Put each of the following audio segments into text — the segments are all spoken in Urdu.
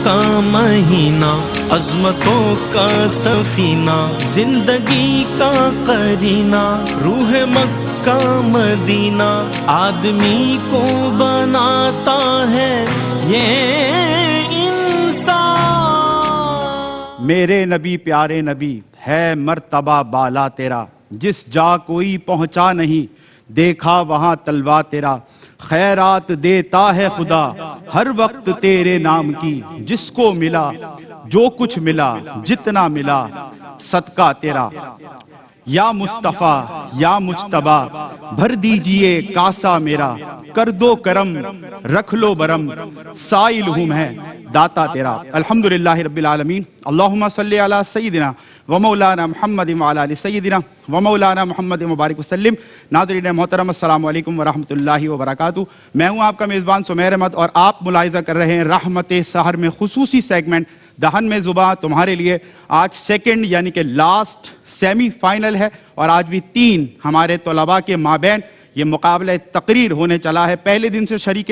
کا مہینہ، عظمتوں کا سفینہ، زندگی کا قرینہ، روح مکہ مدینہ، آدمی کو بناتا ہے یہ انسان۔ میرے نبی پیارے نبی ہے مرتبہ بالا تیرا، جس جا کوئی پہنچا نہیں دیکھا وہاں تلوا تیرا، خیرات دیتا ہے خدا ہر وقت تیرے نام کی، جس کو ملا جو کچھ ملا جتنا ملا صدقہ تیرا۔ یا مصطفیٰ یا مجتبیٰ بھر دیجئے کاسا میرا، کر دو کرم رکھ لو برم سائل ہوں میں داتا تیرا۔ الحمدللہ رب العالمین، اللہم صلی علی سیدنا و مولانا محمد وعلی آل سیدنا و مولانا محمد مبارک وسلم۔ ناظرین محترم السلام علیکم ورحمۃ اللہ وبرکاتہ۔ میں ہوں آپ کا میزبان سمیر احمد اور آپ ملاحظہ کر رہے ہیں رحمت سحر میں خصوصی سیگمنٹ دہن میں زباں تمہارے لیے۔ آج سیکنڈ یعنی کہ لاسٹ سیمی فائنل ہے اور آج بھی 3 ہمارے طلباء کے مابین یہ مقابلہ تقریر ہونے چلا ہے۔ پہلے دن سے شریک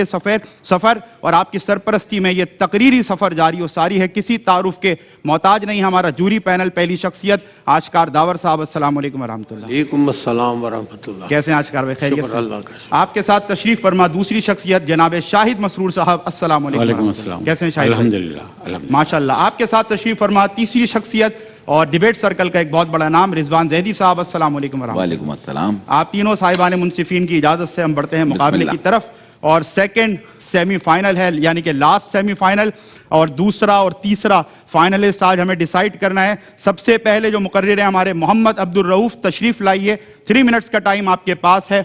سفر اور آپ کی سرپرستی میں یہ تقریری سفر جاری و ساری ہے، کسی تعارف کے محتاج نہیں۔ ہمارا جوری پینل، پہلی شخصیت آشکار داور صاحب، السلام علیکم ورحمۃ اللہ۔ وعلیکم السلام ورحمۃ اللہ۔ کیسے ہیں آشکار بھائی؟ خیریت؟ شکر اللہ کا۔ آپ کے ساتھ تشریف فرما دوسری شخصیت جناب شاہد مسرور صاحب، السلام علیکم۔ وعلیکم السلام۔ کیسے ہیں شاہد بھائی؟ الحمدللہ۔ ماشاءاللہ۔ آپ کے ساتھ تشریف فرما تیسری شخصیت اور ڈیبیٹ سرکل کا ایک بہت بڑا نام رضوان زیدی صاحب، السلام علیکم ورحمۃ اللہ۔ وعلیکم السلام۔ آپ تینوں صاحبان منصفین کی اجازت سے ہم بڑھتے ہیں مقابلے کی طرف، اور سیکنڈ سیمی فائنل ہے یعنی کہ لاسٹ سیمی فائنل، اور دوسرا اور تیسرا فائنلسٹ آج ہمیں ڈیسائیڈ کرنا ہے۔ سب سے پہلے جو مقرر ہیں ہمارے محمد عبدالرؤوف، تشریف لائیے۔ 3 منٹس کا ٹائم آپ کے پاس ہے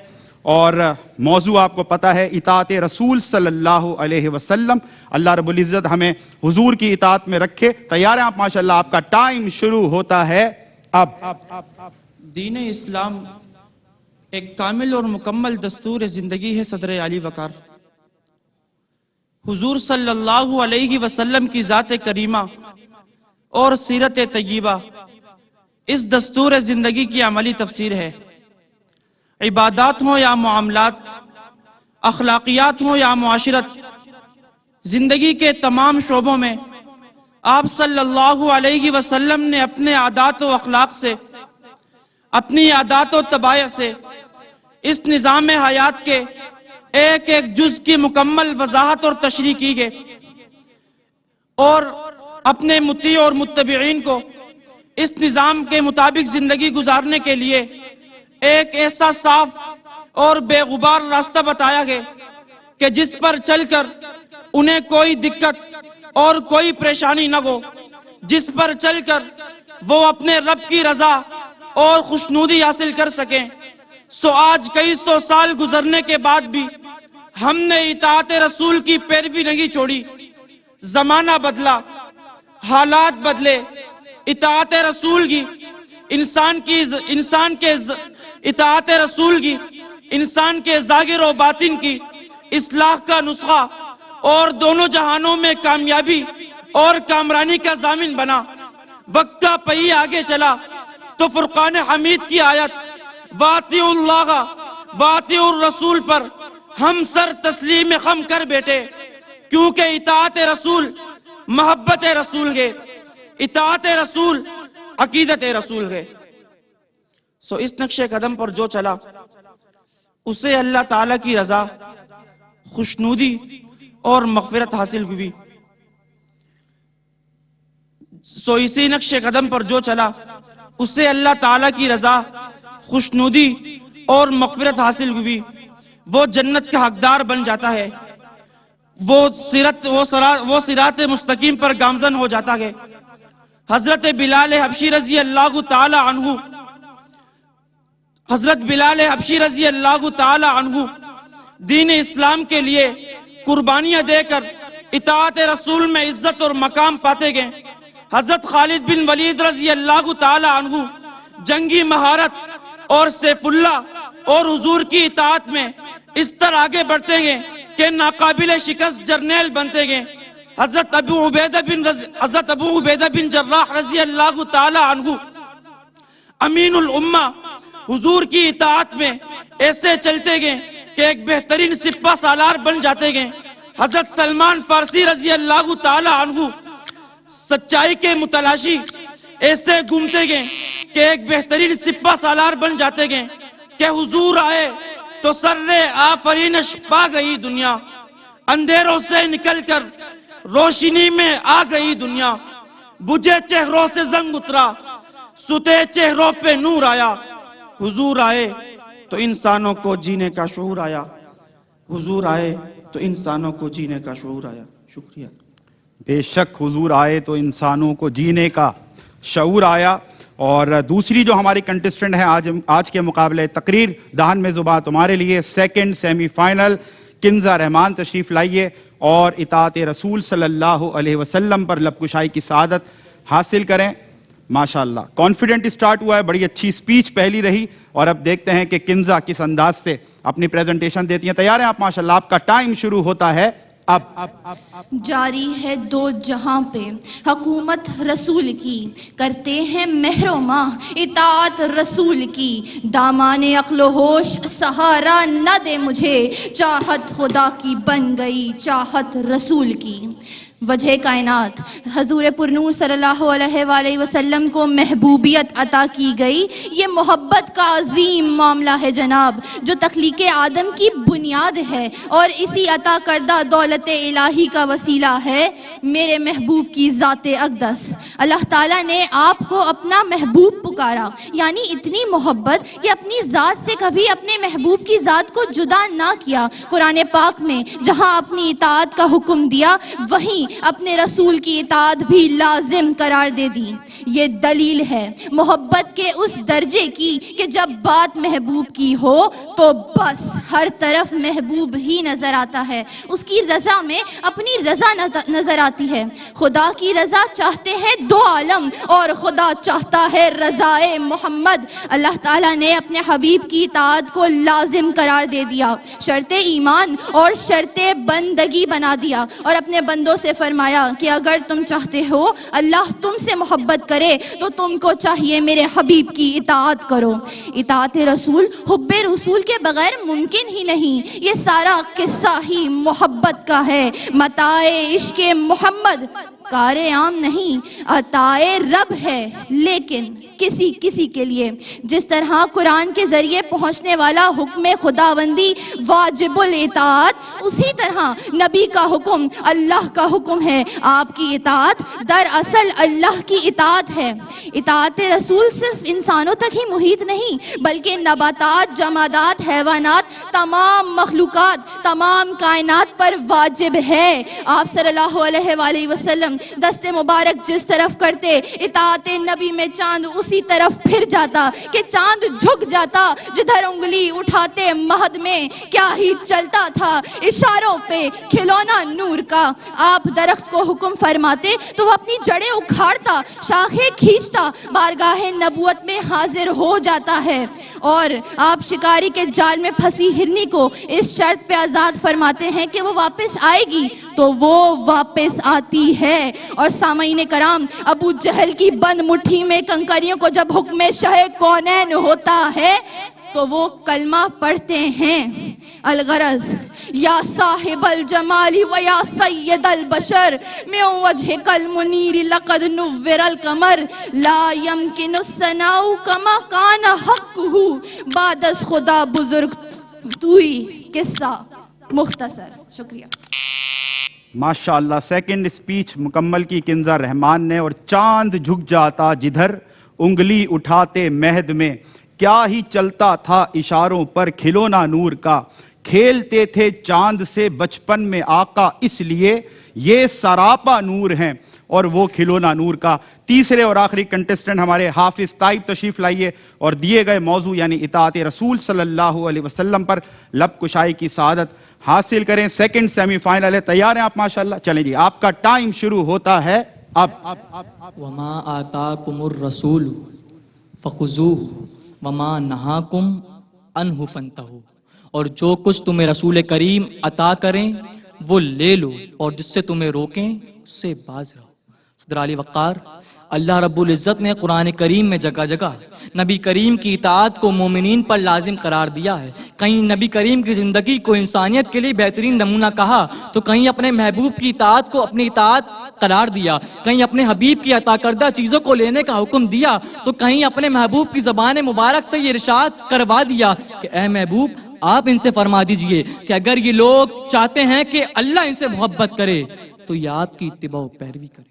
اور موضوع آپ کو پتہ ہے، اطاعت رسول صلی اللہ علیہ وسلم۔ اللہ رب العزت ہمیں حضور کی اطاعت میں رکھے۔ تیار ہیں آپ؟ ماشاءاللہ آپ کا ٹائم شروع ہوتا ہے اب۔ دین اسلام ایک کامل اور مکمل دستور زندگی ہے صدر عالی وقار۔ حضور صلی اللہ علیہ وسلم کی ذات کریمہ اور سیرت طیبہ اس دستور زندگی کی عملی تفسیر ہے۔ عبادات ہوں یا معاملات، اخلاقیات ہوں یا معاشرت، زندگی کے تمام شعبوں میں آپ صلی اللہ علیہ وسلم نے اپنے عادات و اخلاق سے، اپنی عادات و طبائع سے اس نظام حیات کے ایک ایک جز کی مکمل وضاحت اور تشریح کی گئی، اور اپنے مطیع اور متبعین کو اس نظام کے مطابق زندگی گزارنے کے لیے ایک ایسا صاف اور بے غبار راستہ بتایا گیا کہ جس پر چل کر انہیں کوئی دقت اور کوئی پریشانی نہ ہو، جس پر چل کر وہ اپنے رب کی رضا اور خوشنودی حاصل کر سکیں۔ سو آج کئی سو سال گزرنے کے بعد بھی ہم نے اطاعت رسول کی پیروی نہیں چھوڑی۔ زمانہ بدلا، حالات بدلے، اطاعت رسول کی اطاعت رسول کی انسان کے ظاہر و باطن کی اصلاح کا نسخہ اور دونوں جہانوں میں کامیابی اور کامرانی کا ضامن بنا۔ وقت کا پہیہ آگے چلا تو فرقان حمید کی آیت وَاطِعُوا اللَّهَ وَاطِعُوا الرَّسُولَ پر ہم سر تسلیم خم کر بیٹھے، کیونکہ اطاعت رسول محبت رسول گے، اطاعت رسول عقیدت رسول گے۔ سو اس نقش قدم پر جو چلا اسے اللہ تعالیٰ کی رضا، خوشنودی اور مغفرت حاصل ہوئی۔ سو اسی نقش قدم پر جو چلا اسے اللہ تعالیٰ کی رضا، خوشنودی اور مغفرت حاصل ہوئی، وہ جنت کا حقدار بن جاتا ہے، وہ صراط مستقیم پر گامزن ہو جاتا ہے۔ حضرت بلال حبشی رضی اللہ تعالی عنہ دین اسلام کے لیے قربانیاں دے کر اطاعت رسول میں عزت اور مقام پاتے گئے۔ حضرت خالد بن ولید رضی اللہ تعالی عنہ جنگی مہارت اور سیف اللہ اور حضور کی اطاعت میں اس طرح آگے بڑھتے گئے کہ ناقابل شکست جرنیل بنتے گئے۔ حضرت ابو عبیدہ بن جراح رضی اللہ تعالی عنہ امین الامہ حضور کی اطاعت میں ایسے چلتے گئے کہ ایک بہترین سپہ سالار بن جاتے گئے۔ حضرت سلمان فارسی رضی اللہ تعالی عنہ سچائی کے متلاشی ایسے گھومتے گئے کہ ایک بہترین سپہ سالار بن جاتے گئے کہ حضور آئے تو سر آفرینش پا گئی دنیا، اندھیروں سے نکل کر روشنی میں آ گئی دنیا، بجھے چہروں سے زنگ اترا، ستے چہروں پہ نور آیا، حضور آئے تو انسانوں کو جینے کا شعور آیا، حضور آئے تو انسانوں کو جینے کا شعور آیا۔ شکریہ۔ بے شک حضور آئے تو انسانوں کو جینے کا شعور آیا۔ اور دوسری جو ہماری کنٹسٹنٹ ہے آج کے مقابلے تقریر دہن میں زباں تمہارے لیے سیکنڈ سیمی فائنل کنزا رحمان تشریف لائیے اور اطاعت رسول صلی اللہ علیہ وسلم پر لب کشائی کی سعادت حاصل کریں۔ ماشاءاللہ کانفیڈنٹ سٹارٹ ہوا ہے، بڑی اچھی سپیچ پہلی رہی، اور اب دیکھتے ہیں کہ کنزا کس انداز سے اپنی پریزنٹیشن دیتی ہیں۔ تیار ہیں آپ؟ ماشاءاللہ آپ کا ٹائم شروع ہوتا ہے اب۔ جاری ہے دو جہاں پہ حکومت رسول کی، کرتے ہیں مہر و ماہ اطاعت رسول کی، دامان عقل و ہوش سہارا نہ دے مجھے، چاہت خدا کی بن گئی چاہت رسول کی۔ وجہ کائنات حضور پرنور صلی اللہ علیہ وآلہ وسلم کو محبوبیت عطا کی گئی، یہ محبت کا عظیم معاملہ ہے جناب، جو تخلیق آدم کی بنیاد ہے اور اسی عطا کردہ دولت الہی کا وسیلہ ہے میرے محبوب کی ذات اقدس۔ اللہ تعالیٰ نے آپ کو اپنا محبوب پکارا، یعنی اتنی محبت کہ اپنی ذات سے کبھی اپنے محبوب کی ذات کو جدا نہ کیا۔ قرآن پاک میں جہاں اپنی اطاعت کا حکم دیا، وہیں اپنے رسول کی اطاعت بھی لازم قرار دے دی۔ یہ دلیل ہے محبت کے اس درجے کی کہ جب بات محبوب کی ہو تو بس ہر طرف محبوب ہی نظر آتا ہے، اس کی رضا میں اپنی رضا نظر آتی ہے۔ خدا کی رضا چاہتے ہیں دو عالم اور خدا چاہتا ہے رضائے محمد۔ اللہ تعالیٰ نے اپنے حبیب کی اطاعت کو لازم قرار دے دیا، شرط ایمان اور شرط بندگی بنا دیا، اور اپنے بندوں سے فرمایا کہ اگر تم چاہتے ہو اللہ تم سے محبت کرے تو تم کو چاہیے میرے حبیب کی اطاعت کرو۔ اطاعت رسول حب رسول کے بغیر ممکن ہی نہیں، یہ سارا قصہ ہی محبت کا ہے۔ متاع عشق محمد کار عام نہیں، عطا رب ہے لیکن کسی کسی کے لیے۔ جس طرح قرآن کے ذریعے پہنچنے والا حکم خداوندی واجب الاطاعت، اسی طرح نبی کا حکم اللہ کا حکم ہے۔ آپ کی اطاعت دراصل اللہ کی اطاعت ہے۔ اطاعت رسول صرف انسانوں تک ہی محیط نہیں، بلکہ نباتات، جمادات، حیوانات، تمام مخلوقات، تمام کائنات پر واجب ہے۔ آپ صلی اللہ علیہ وآلہ وسلم دست مبارک جس طرف کرتے، اطاعت نبی میں چاند اسی طرف پھر جاتا کہ چاند جھک جاتا، جدھر انگلی اٹھاتے مہد میں کیا ہی چلتا تھا، اشاروں پہ کھلونا نور کا۔ آپ درخت کو حکم فرماتے تو وہ اپنی جڑیں اکھاڑتا، شاخیں کھینچتا، بارگاہ نبوت میں حاضر ہو جاتا ہے، اور آپ شکاری کے جال میں پھنسی ہرنی کو اس شرط پہ آزاد فرماتے ہیں کہ وہ واپس آئے گی تو وہ واپس آتی ہے۔ اور سامعین کرام، ابو جہل کی بند مٹھی میں کنکریوں کو جب حکم شہ کونین ہوتا ہے تو وہ کلمہ پڑھتے ہیں، الغرض یا صاحب الجمال و یا سید البشر من وجهک المنیر لقد نور القمر لا يمکن الثناء کما کان حقہ بعد از خدا بزرگ توئی۔ قصہ مختصر۔ شکریہ۔ ماشاءاللہ سیکنڈ سپیچ مکمل کی کنزا رحمان نے، اور چاند جھک جاتا جدھر انگلی اٹھاتے مہد میں کیا ہی چلتا تھا، اشاروں پر کھلونا نور کا، کھیلتے تھے چاند سے بچپن میں آقا، اس لیے یہ سراپا نور ہیں اور وہ کھلونا نور کا۔ تیسرے اور آخری کنٹسٹنٹ ہمارے حافظ طائب تشریف لائیے اور دیے گئے موضوع یعنی اطاعت رسول صلی اللہ علیہ وسلم پر لب کشائی کی سعادت حاصل کریں۔ سیکنڈ سیمی فائنل ہے، تیار ہیں آپ؟ ماشاءاللہ چلیں جی، آپ کا ٹائم شروع ہوتا ہے اب۔ وما آتاکم الرسول فخذوہ وما نہاکم عنہ فانتہوا، اور جو کچھ تمہیں رسول کریم عطا کریں وہ لے لو، اور جس سے تمہیں روکیں اس سے باز رہو۔ صدر علی وقار، اللہ رب العزت نے قرآن کریم میں جگہ جگہ نبی کریم کی اطاعت کو مومنین پر لازم قرار دیا ہے۔ کہیں نبی کریم کی زندگی کو انسانیت کے لیے بہترین نمونہ کہا تو کہیں اپنے محبوب کی اطاعت کو اپنی اطاعت قرار دیا، کہیں اپنے حبیب کی عطا کردہ چیزوں کو لینے کا حکم دیا تو کہیں اپنے محبوب کی زبان مبارک سے یہ ارشاد کروا دیا کہ اے محبوب آپ ان سے فرما دیجئے کہ اگر یہ لوگ چاہتے ہیں کہ اللہ ان سے محبت کرے تو یہ آپ کی اتباع و پیروی کرے۔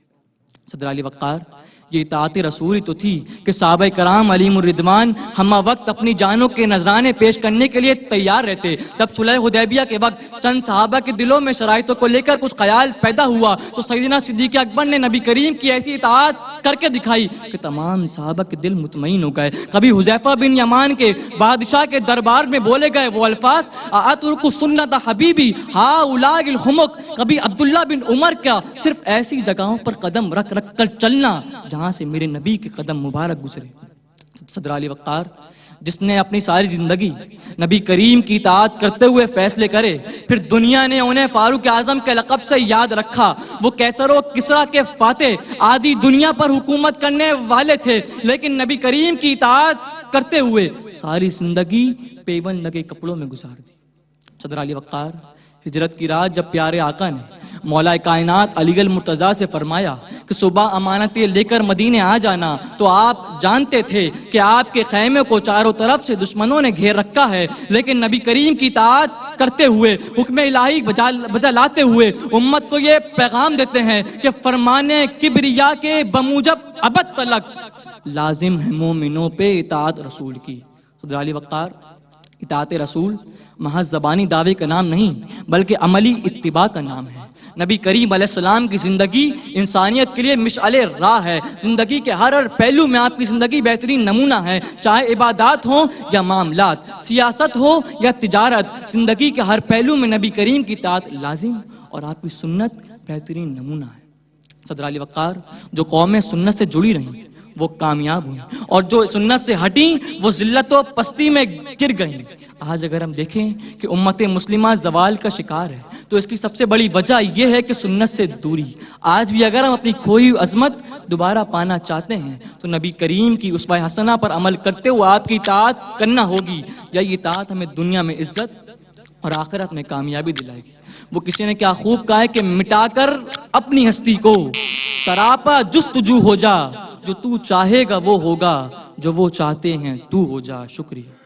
صدر علی وقار، یہ اطاعت رسول تو تھی کہ صحابہ کرام علیہم الرضوان ہمہ وقت اپنی جانوں کے نذرانے پیش کرنے کے لیے تیار رہتے۔ جب صلح حدیبیہ کے وقت چند صحابہ کے دلوں میں شرائطوں کو لے کر کچھ خیال پیدا ہوا تو سیدنا صدیق اکبر نے نبی کریم کی ایسی اطاعت کر کے دکھائی کہ تمام صحابہ کے دل مطمئن ہو گئے۔ کبھی حذیفہ بن یمان کے بادشاہ کے دربار میں بولے گئے وہ الفاظ اترک سنت حبیبی ہؤلاء الحمق، کبھی عبداللہ بن عمر کا صرف ایسی جگہوں پر قدم رکھ رکھ کر چلنا جہاں سے میرے نبی کے قدم مبارک گزرے۔ صدر علی وقار، جس نے اپنی ساری زندگی نبی کریم کی اطاعت کرتے ہوئے فیصلے کرے، پھر دنیا نے انہیں فاروق اعظم کے لقب سے یاد رکھا۔ وہ کیسر و کسریٰ کے فاتح آدھی دنیا پر حکومت کرنے والے تھے، لیکن نبی کریم کی اطاعت کرتے ہوئے ساری زندگی پیون لگے کپڑوں میں گزار دی۔ صدر علی وقار، ہجرت کی رات جب پیارے آقا نے مولا کائنات علی المرتضیٰ سے فرمایا کہ صبح امانتیں لے کر مدینے آ جانا تو آپ جانتے تھے کہ آپ کے خیمے کو چاروں طرف سے دشمنوں نے گھیر رکھا ہے، لیکن نبی کریم کی اطاعت کرتے ہوئے حکم الہی بجا لاتے ہوئے امت کو یہ پیغام دیتے ہیں کہ فرمانے کبریا کے بموجب ابد تلک لازم ہے مومنوں پہ اطاعت رسول کی۔ صدر علی وقار، اطاعت رسول محض زبانی دعوے کا نام نہیں بلکہ عملی اتباع کا نام ہے۔ نبی کریم علیہ السلام کی زندگی انسانیت کے لیے مشعل راہ ہے۔ زندگی کے ہر پہلو میں آپ کی زندگی بہترین نمونہ ہے، چاہے عبادات ہوں یا معاملات، سیاست ہو یا تجارت، زندگی کے ہر پہلو میں نبی کریم کی اطاعت لازم اور آپ کی سنت بہترین نمونہ ہے۔ صدر علی وقار، جو قومیں سنت سے جڑی رہیں وہ کامیاب ہوئیں اور جو سنت سے ہٹیں وہ ذلت و پستی میں گر گئیں۔ آج اگر ہم دیکھیں کہ امت مسلمہ زوال کا شکار ہے تو اس کی سب سے بڑی وجہ یہ ہے کہ سنت سے دوری۔ آج بھی اگر ہم اپنی کھوئی عظمت دوبارہ پانا چاہتے ہیں تو نبی کریم کی اسوہ حسنہ پر عمل کرتے ہوئے آپ کی اطاعت کرنا ہوگی، یا یہ اطاعت ہمیں دنیا میں عزت اور آخرت میں کامیابی دلائے گی۔ وہ کسی نے کیا خوب کہا ہے کہ مٹا کر اپنی ہستی کو سراپا جستجو ہو جا، جو تو چاہے گا وہ ہوگا، جو وہ چاہتے ہیں تو ہو جا۔ شکریہ۔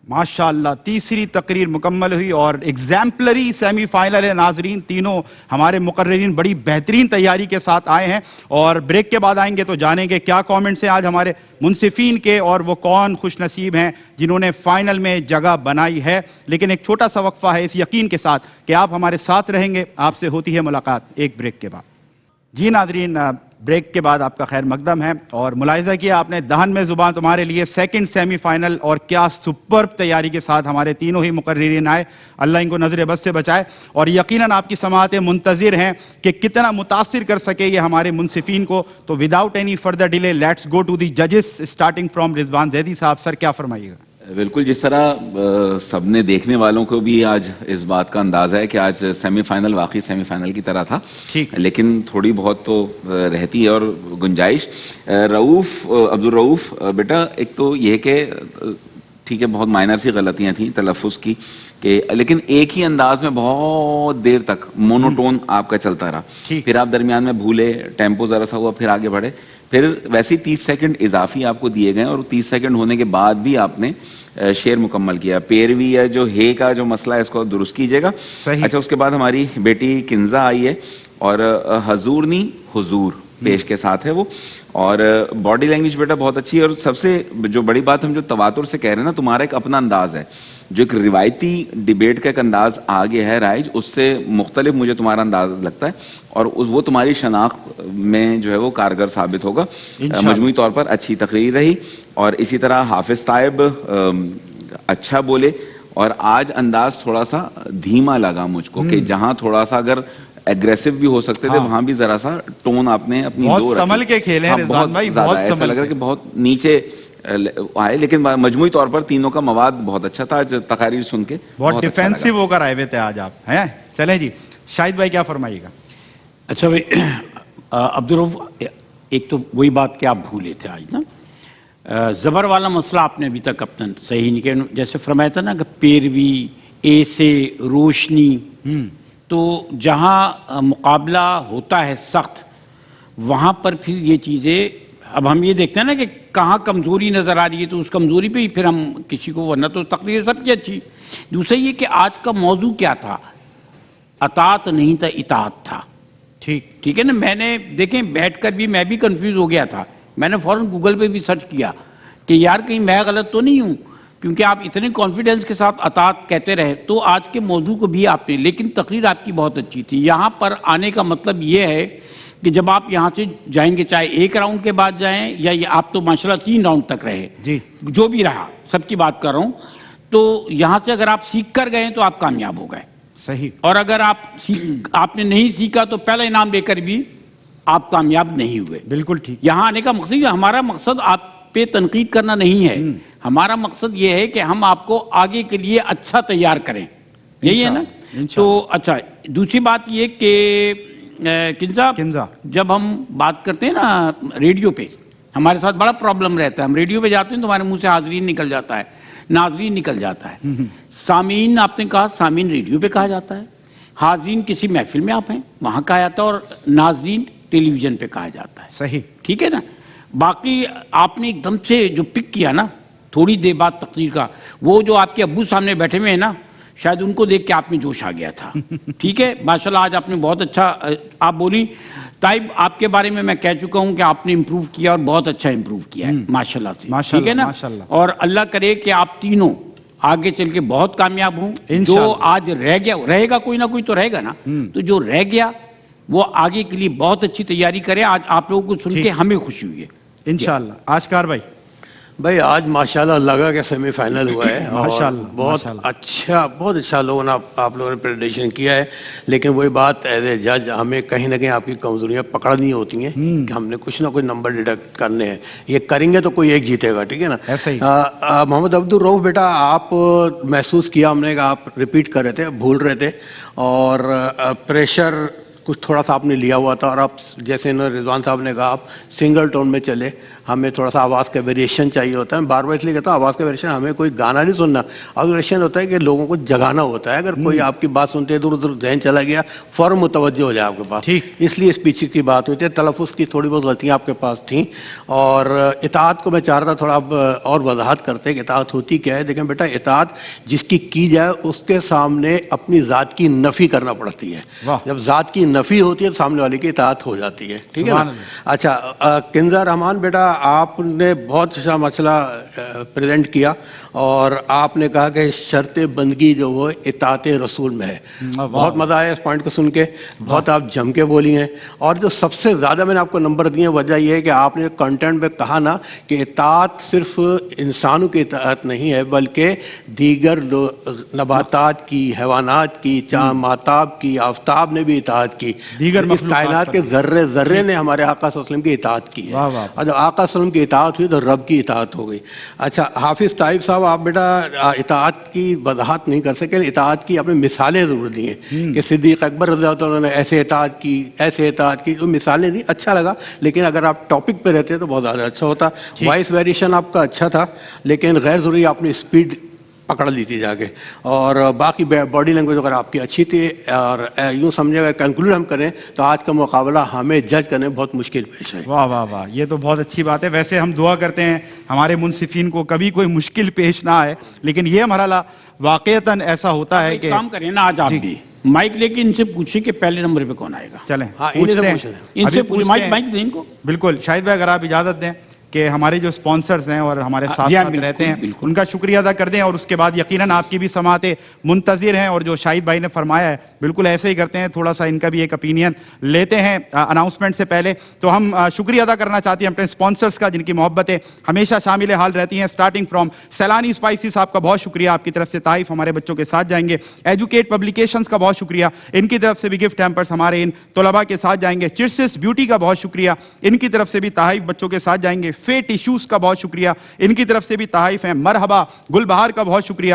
ماشاءاللہ، تیسری تقریر مکمل ہوئی اور ایگزامپلری سیمی فائنل ہے۔ ناظرین، تینوں ہمارے مقررین بڑی بہترین تیاری کے ساتھ آئے ہیں اور بریک کے بعد آئیں گے تو جانیں گے کیا کامنٹس ہیں آج ہمارے منصفین کے اور وہ کون خوش نصیب ہیں جنہوں نے فائنل میں جگہ بنائی ہے۔ لیکن ایک چھوٹا سا وقفہ ہے اس یقین کے ساتھ کہ آپ ہمارے ساتھ رہیں گے۔ آپ سے ہوتی ہے ملاقات ایک بریک کے بعد۔ جی ناظرین، بریک کے بعد آپ کا خیر مقدم ہے اور ملاحظہ کیا آپ نے دہن میں زبان تمہارے لیے سیکنڈ سیمی فائنل، اور کیا سپرب تیاری کے ساتھ ہمارے تینوں ہی مقررین آئے۔ اللہ ان کو نظر بد سے بچائے اور یقیناً آپ کی سماعتیں منتظر ہیں کہ کتنا متاثر کر سکے یہ ہمارے منصفین کو۔ تو without any further delay let's go to the ججز، اسٹارٹنگ فرام رضوان زیدی صاحب۔ سر کیا فرمائیے گا؟ بالکل، جس طرح سب نے دیکھنے والوں کو بھی آج اس بات کا اندازہ ہے کہ آج سیمی فائنل واقعی سیمی فائنل کی طرح تھا، لیکن تھوڑی بہت تو رہتی ہے اور گنجائش۔ عبدالرؤف بیٹا، ایک تو یہ کہ ٹھیک ہے بہت مائنر سی غلطیاں تھیں تلفظ کی، کہ لیکن ایک ہی انداز میں بہت دیر تک مونوٹون آپ کا چلتا رہا، پھر آپ درمیان میں بھولے، ٹیمپو ذرا سا ہوا، پھر آگے بڑھے، پھر ویسے 30 سیکنڈ اضافی آپ کو دیے گئے اور 30 سیکنڈ ہونے کے بعد بھی آپ نے شعر مکمل کیا۔ پیروی ہے جو ہے کا جو مسئلہ ہے اس کو درست کیجیے گا۔ اچھا، اس کے بعد ہماری بیٹی کنزا آئی ہے اور حضور نی حضور پیش کے ساتھ ہے وہ، اور باڈی لینگویج بیٹا بہت اچھی ہے، اور سب سے جو بڑی بات ہم جو تواتر سے کہہ رہے ہیں نا، تمہارا ایک اپنا انداز ہے، جو ایک روایتی ڈیبیٹ کا ایک انداز آگے ہے رائج، اس سے مختلف مجھے تمہارا انداز لگتا ہے اور وہ تمہاری شناخت میں جو ہے وہ کارگر ثابت ہوگا۔ مجموعی طور پر اچھی تقریر رہی، اور اسی طرح حافظ طائب اچھا بولے، اور آج انداز تھوڑا سا دھیما لگا مجھ کو، کہ جہاں تھوڑا سا اگر ایگریسو بھی ہو سکتے تھے وہاں بھی ذرا سا ٹون آپ نے اپنی بہت سنبھل کے کھیلے ہیں رضوان بھائی، بہت ایسا لگ رہا ہے کہ بہت نیچے آئے، لیکن مجموعی طور پر تینوں کا مواد بہت اچھا تھا۔ آج تقاریر سن کے بہت ڈیفینسو ہو کر آئے ہوئے تھے آج آپ ہیں۔ چلیں جی، شاہد بھائی کیا فرمائیے گا؟ اچھا بھائی، عبدالرؤف، ایک تو وہی بات کہ آپ بھولے تھے آج نا، زبر والا مسئلہ آپ نے ابھی تک اپنا صحیح نہیں کیا. جیسے فرمایا تھا نا کہ پیروی، اے سے روشنی، تو جہاں مقابلہ ہوتا ہے سخت وہاں پر پھر یہ چیزیں، اب ہم یہ دیکھتے ہیں نا کہ کہاں کمزوری نظر آ رہی ہے تو اس کمزوری پہ ہی پھر ہم کسی کو، ورنہ تو تقریر سب کی اچھی. دوسرا یہ کہ آج کا موضوع کیا تھا، اطاعت نہیں تھا، اطاعت تھا. ٹھیک ہے نا. میں نے دیکھیں بیٹھ کر بھی میں بھی کنفیوز ہو گیا تھا، میں نے فوراً گوگل پہ بھی سرچ کیا کہ یار کہیں میں غلط تو نہیں ہوں، کیونکہ آپ اتنے کانفیڈنس کے ساتھ اطاعت کہتے رہے. تو آج کے موضوع کو بھی آپ نے، لیکن تقریر آپ کی بہت اچھی تھی. یہاں پر آنے کا مطلب یہ ہے کہ جب آپ یہاں سے جائیں گے، چاہے ایک راؤنڈ کے بعد جائیں یا یہ آپ تو ماشاءاللہ 3 راؤنڈ تک رہے، جی جو بھی رہا سب کی بات کر رہا ہوں، تو یہاں سے اگر آپ سیکھ کر گئے تو آپ کامیاب ہو گئے. صحیح. اور اگر آپ نے نہیں سیکھا تو پہلا انعام لے کر بھی آپ کامیاب نہیں ہوئے. بالکل ٹھیک. یہاں آنے کا مقصد، ہمارا مقصد آپ پہ تنقید کرنا نہیں ہے، ہمارا مقصد یہ ہے کہ ہم آپ کو آگے کے لیے اچھا تیار کریں. یہی ہے نا. تو اچھا، دوسری بات یہ کہ کنزا، جب ہم بات کرتے ہیں نا ریڈیو پہ، ہمارے ساتھ بڑا پرابلم رہتا ہے. ہم ریڈیو پہ جاتے ہیں تو ہمارے منہ سے حاضرین نکل جاتا ہے، ناظرین نکل جاتا ہے. سامعین آپ نے کہا، سامعین ریڈیو پہ کہا جاتا ہے، حاضرین کسی محفل میں آپ ہیں وہاں کہا جاتا ہے، اور ناظرین ٹیلی ویژن پہ کہا جاتا ہے. صحیح. ٹھیک ہے نا. باقی آپ نے ایک دم سے جو پک کیا نا تھوڑی دیر بعد تقریر کا، وہ جو آپ کے ابو سامنے بیٹھے ہوئے ہیں نا، شاید ان کو دیکھ کے آپ میں جوش آ گیا تھا. ٹھیک ہے. ماشاءاللہ آج آپ نے بہت اچھا آپ بولی. طیب، آپ کے بارے میں کہہ چکا ہوں کہ آپ نے امپروو کیا اور بہت اچھا امپروو کیا ہے ماشاءاللہ سے. ٹھیک ہے نا. اور اللہ کرے کہ آپ تینوں آگے چل کے بہت کامیاب ہوں. جو آج رہ گیا، رہے گا کوئی نہ کوئی تو رہے گا نا، تو جو رہ گیا وہ آگے کے لیے بہت اچھی تیاری کرے. آج آپ لوگوں کو سن کے ہمیں خوشی ہوئی ہے انشاءاللہ. آشکار بھائی آج ماشاءاللہ لگا کہ سیمی فائنل ہوا ہے، اور بہت اچھا لوگوں نے آپ لوگوں نے پریڈکشن کیا ہے. لیکن وہی بات ایز اے جج ہمیں کہیں نہ کہیں آپ کی کمزوریاں پکڑنی ہوتی ہیں کہ ہم نے کچھ نہ کچھ نمبر ڈیڈکٹ کرنے ہیں. یہ کریں گے تو کوئی ایک جیتے گا. ٹھیک ہے نا. محمد عبدالرؤف بیٹا، آپ محسوس کیا ہم نے کہ آپ ریپیٹ کر رہے تھے، بھول رہے تھے، اور پریشر کچھ تھوڑا سا آپ نے لیا ہوا تھا، اور آپ جیسے رضوان صاحب نے کہا آپ سنگل ٹون میں چلے. ہمیں تھوڑا سا آواز کا ویریشن چاہیے ہوتا ہے. بار بار اس لیے کہتا ہوں آواز کا ویریشن، ہمیں کوئی گانا نہیں سننا، آواز ویریشن ہوتا ہے کہ لوگوں کو جگانا ہوتا ہے. اگر کوئی آپ کی بات سنتے ادھر ادھر ذہن چلا گیا، فوراً متوجہ ہو جائے آپ کے پاس. اس لیے اسپیچ کی بات ہوتی ہے. تلفظ کی تھوڑی بہت غلطیاں آپ کے پاس تھیں. اور اطاعت کو میں چاہ رہا تھا تھوڑا اب اور وضاحت کرتے کہ اطاعت ہوتی کیا ہے. دیکھیں بیٹا، اطاعت جس کی جائے اس کے سامنے اپنی ذات کی نفی کرنا پڑتی ہے. جب ذات کی نفی ہوتی ہے تو سامنے والے کی اطاعت ہو جاتی ہے. ٹھیک ہے نا. اچھا کنزا رحمان بیٹا، آپ نے بہت اچھا مسئلہ پریزنٹ کیا، اور آپ نے کہا کہ شرط بندگی جو وہ اطاعت رسول میں ہے. بہت مزہ آیا اس پوائنٹ کو سن کے، بہت آپ جم کے بولی ہیں. اور جو سب سے زیادہ میں نے آپ کو نمبر دیے، وجہ یہ ہے کہ آپ نے کنٹینٹ میں کہا نا کہ اطاعت صرف انسانوں کی اطاعت نہیں ہے، بلکہ دیگر نباتات کی، حیوانات کی، چاند ماہتاب کی، آفتاب نے بھی اطاعت کی. اس کائنات کے ذرے ذرے نے ہمارے آقا صلی اللہ علیہ وسلم کی اطاعت کی ہے. اور جب آقا صلی اللہ علیہ وسلم کی اطاعت ہوئی تو رب کی اطاعت ہو گئی. اچھا حافظ طیب صاحب، آپ بیٹا اطاعت کی وضاحت نہیں کر سکے، اطاعت کی آپ نے مثالیں ضرور دی ہیں کہ صدیق اکبر رضی اللہ عنہ نے ایسے اطاعت کی، ایسے اطاعت کی. جو مثالیں دی اچھا لگا، لیکن اگر آپ ٹاپک پہ رہتے تو بہت زیادہ اچھا ہوتا. وائس ویریشن آپ کا اچھا تھا، لیکن غیر ضروری آپ نے اسپیڈ پکڑ لی تھی جا کے. اور باقی باڈی لینگویج اگر آپ کی اچھی تھی، اور یوں سمجھے اگر کنکلوڈ ہم کریں تو آج کا مقابلہ ہمیں جج کرنے بہت مشکل پیش ہے. واہ واہ واہ، یہ تو بہت اچھی بات ہے. ویسے ہم دعا کرتے ہیں ہمارے منصفین کو کبھی کوئی مشکل پیش نہ آئے، لیکن یہ مرحلہ واقعتاً ایسا ہوتا ہے کہ کام کریں نا آج آپ بھی مائک لے کے ان سے پوچھیں کہ پہلے نمبر پہ کون آئے گا. چلیں ان سے پوچھیں، مائک دیں ان کو. بالکل شاہد بھائی، اگر آپ اجازت دیں کہ ہمارے جو سپانسرز ہیں اور ہمارے ساتھ ساتھ رہتے ہیں ان کا شکریہ ادا کر دیں، اور اس کے بعد یقیناً آپ کی بھی سماعتیں منتظر ہیں. اور جو شاہد بھائی نے فرمایا ہے بالکل ایسے ہی کرتے ہیں، تھوڑا سا ان کا بھی ایک اپینین لیتے ہیں اناؤنسمنٹ سے پہلے. تو ہم شکریہ ادا کرنا چاہتے ہیں اپنے سپانسرز کا، جن کی محبتیں ہمیشہ شامل حال رہتی ہیں. اسٹارٹنگ فرام سیلانی اسپائسی صاحب کا بہت شکریہ، آپ کی طرف سے تحائف ہمارے بچوں کے ساتھ جائیں گے. ایجوکیٹ پبلیکیشنز کا بہت شکریہ، ان کی طرف سے بھی گفٹ ہیمپرز ہمارے ان طلباء کے ساتھ جائیں گے. چرسس بیوٹی کا بہت شکریہ، ان کی طرف سے بھی تحائف بچوں کے ساتھ جائیں گے. فے ٹیشوز کا بہت شکریہ، ان کی طرف سے بھی تحائف ہیں. مرحبا گل بہار کا بہت شکریہ،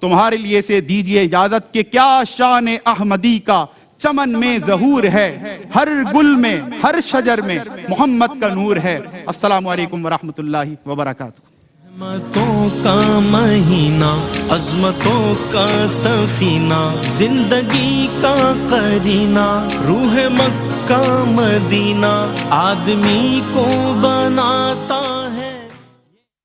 تمہارے لیے سے دیجئے اجازت کہ کیا شان احمدی کا چمن میں ظہور ہے، ہر گل میں ہر شجر میں محمد کا نور ہے۔ السلام علیکم ورحمۃ اللہ وبرکاتہ۔ رحمتوں کا مہینہ، عظمتوں کا سفینہ، زندگی کا قرینہ، روح مکہ مدینہ، آدمی کو